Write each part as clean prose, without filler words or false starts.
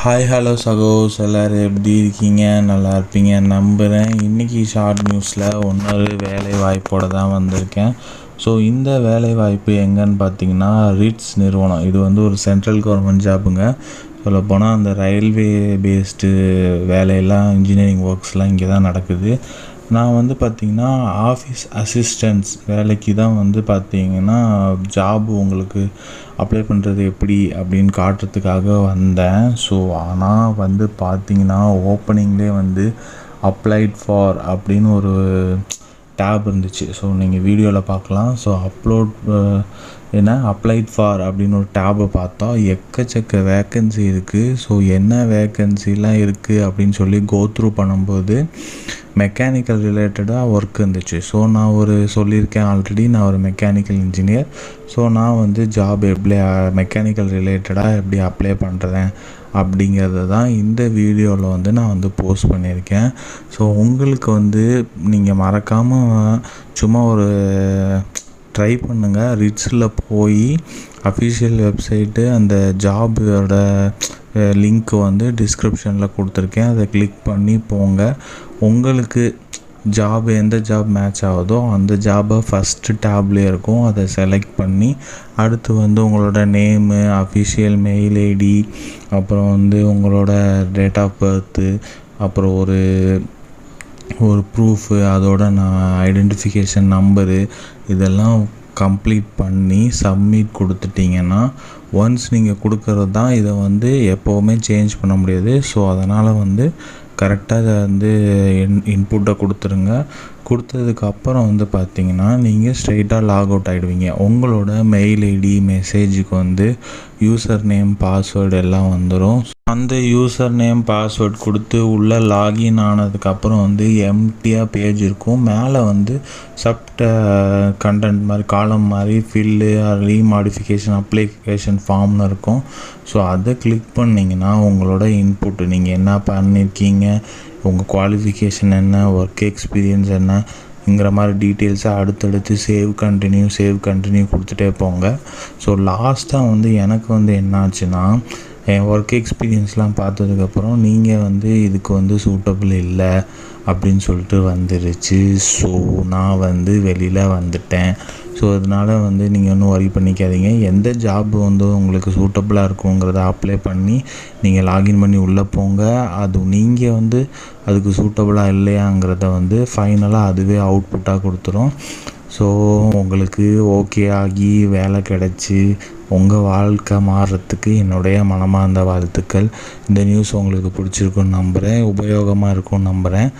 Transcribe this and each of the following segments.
Hi hello சகோஸ் எல்லோரும் எப்படி இருக்கீங்க? நல்லா இருப்பீங்க நம்புகிறேன். இன்றைக்கி ஷார்ட் நியூஸில் இன்னொரு வேலை வாய்ப்போடு தான் வந்திருக்கேன். ஸோ இந்த வேலை வாய்ப்பு எங்கன்னு பார்த்தீங்கன்னா ரிட்ஸ் நிறுவனம். இது வந்து ஒரு சென்ட்ரல் கவர்மெண்ட் ஜாப்புங்க. சொல்லப்போனால் அந்த ரயில்வே பேஸ்டு வேலையெல்லாம் இன்ஜினியரிங் ஒர்க்ஸ்லாம் இங்கே தான் நடக்குது. நான் வந்து பார்த்திங்கன்னா ஆஃபீஸ் அசிஸ்டன்ஸ் வேலைக்கு தான் வந்து பார்த்திங்கன்னா ஜாப் உங்களுக்கு அப்ளை பண்ணுறது எப்படி அப்படின்னு காட்டுறதுக்காக வந்தேன். ஸோ ஆனால் வந்து பார்த்திங்கன்னா ஓப்பனிங்லேயே வந்து அப்ளைட் ஃபார் அப்படின்னு ஒரு டேப் இருந்துச்சு. ஸோ நீங்கள் வீடியோவில் பார்க்கலாம். ஸோ அப்ளைட் ஃபார் அப்படின்னு ஒரு டேபை பார்த்தா எக்கச்சக்க வேக்கன்சி இருக்குது. ஸோ என்ன வேக்கன்சிலாம் இருக்குது அப்படின்னு சொல்லி கோத்ரூ பண்ணும்போது மெக்கானிக்கல் ரிலேட்டடாக ஒர்க் இருந்துச்சு. ஸோ நான் சொல்லியிருக்கேன் ஆல்ரெடி, நான் ஒரு மெக்கானிக்கல் இன்ஜினியர். ஸோ நான் வந்து ஜாப் எப்படி மெக்கானிக்கல் ரிலேட்டடாக எப்படி அப்ளை பண்ணுறேன் அப்படிங்கிறத தான் இந்த வீடியோவில் வந்து நான் வந்து போஸ்ட் பண்ணியிருக்கேன். ஸோ உங்களுக்கு வந்து நீங்கள் மறக்காமல் சும்மா ஒரு ட்ரை பண்ணுங்கள். ரிட்ஸில் போய் அஃபிஷியல் வெப்சைட்டு அந்த ஜாபோட லிங்க்கு வந்து டிஸ்கிரிப்ஷனில் கொடுத்துருக்கேன். அதை கிளிக் பண்ணி போங்க. உங்களுக்கு எந்த ஜாப் மேட்ச் ஆகுதோ அந்த ஜாபை ஃபஸ்ட்டு டேப்லேயே இருக்கும். அதை செலக்ட் பண்ணி அடுத்து வந்து உங்களோட நேமு, அஃபிஷியல் மெயில் ஐடி, அப்புறம் வந்து உங்களோட டேட் ஆஃப் பர்த்து, அப்புறம் ஒரு ப்ரூஃபு, அதோட ஐடென்டிஃபிகேஷன் நம்பரு இதெல்லாம் கம்ப்ளீட் பண்ணி சப்மிட் கொடுத்துட்டிங்கன்னா ஒன்ஸ் நீங்கள் கொடுக்கறது தான். இதை வந்து எப்போவுமே சேஞ்ச் பண்ண முடியாது. ஸோ அதனால் வந்து கரெக்டாக அதை வந்து இன்புட்டை கொடுத்துருங்க. கொடுத்ததுக்கப்புறம் வந்து பார்த்திங்கன்னா நீங்கள் ஸ்ட்ரெயிட்டாக லாக் அவுட் ஆகிடுவீங்க. உங்களோட மெயில் ஐடி மெசேஜுக்கு வந்து யூசர் நேம் பாஸ்வேர்டு எல்லாம் வந்துடும். அந்த யூசர் நேம் பாஸ்வேர்ட் கொடுத்து உள்ளே லாகின் ஆனதுக்கப்புறம் வந்து எம்டியாக பேஜ் இருக்கும். மேலே வந்து கண்டென்ட் மாதிரி காலம் மாதிரி ஃபில்லு ரீமாடிஃபிகேஷன் அப்ளிகேஷன் ஃபார்ம்னு இருக்கும். ஸோ அதை கிளிக் பண்ணிங்கன்னா உங்களோட இன்புட்டு நீங்கள் என்ன பண்ணியிருக்கீங்க, உங்கள் குவாலிஃபிகேஷன் என்ன, ஒர்க் எக்ஸ்பீரியன்ஸ் என்னங்கிற மாதிரி டீட்டெயில்ஸை அடுத்தடுத்து சேவ் கண்டினியூ கொடுத்துட்டே போங்க. ஸோ லாஸ்ட்டாக வந்து எனக்கு வந்து என்னாச்சுன்னா என் ஒர்க் எக்ஸ்பீரியன்ஸ்லாம் பார்த்ததுக்கப்புறம் நீங்கள் வந்து இதுக்கு வந்து சூட்டபிள் இல்லை அப்படின்னு சொல்லிட்டு வந்துருச்சு. ஸோ நான் வந்து வெளியில் வந்துட்டேன். ஸோ அதனால் வந்து நீங்கள் ஒன்றும் ஒர்ரி பண்ணிக்காதீங்க. எந்த ஜாப் வந்து உங்களுக்கு சூட்டபுளாக இருக்குங்கிறத அப்ளை பண்ணி நீங்கள் லாகின் பண்ணி உள்ளே போங்க. அது நீங்கள் வந்து அதுக்கு சூட்டபுளாக இல்லையாங்கிறத வந்து ஃபைனலாக அதுவே அவுட்புட்டாக கொடுத்துரும். ஸோ உங்களுக்கு ஓகே ஆகி வேலை கிடச்சி உங்கள் வாழ்க்கை மாறுறதுக்கு என்னுடைய மனமார்ந்த வாழ்த்துக்கள். இந்த நியூஸ் உங்களுக்கு பிடிச்சிருக்குன்னு நம்புகிறேன், உபயோகமாக இருக்கும்னு நம்புகிறேன்.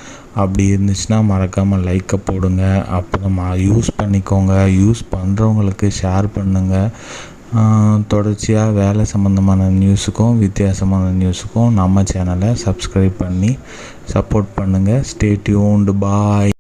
அப்படி இருந்துச்சுன்னா மறக்காமல் லைக்கை போடுங்க. அப்புறம் யூஸ் பண்ணிக்கோங்க. யூஸ் பண்ணுறவங்களுக்கு ஷேர் பண்ணுங்கள். தொடர்ச்சியாக வேலை சம்மந்தமான நியூஸுக்கும் வித்தியாசமான நியூஸுக்கும் நம்ம சேனலை சப்ஸ்கிரைப் பண்ணி சப்போர்ட் பண்ணுங்கள். Stay tuned. பாய்.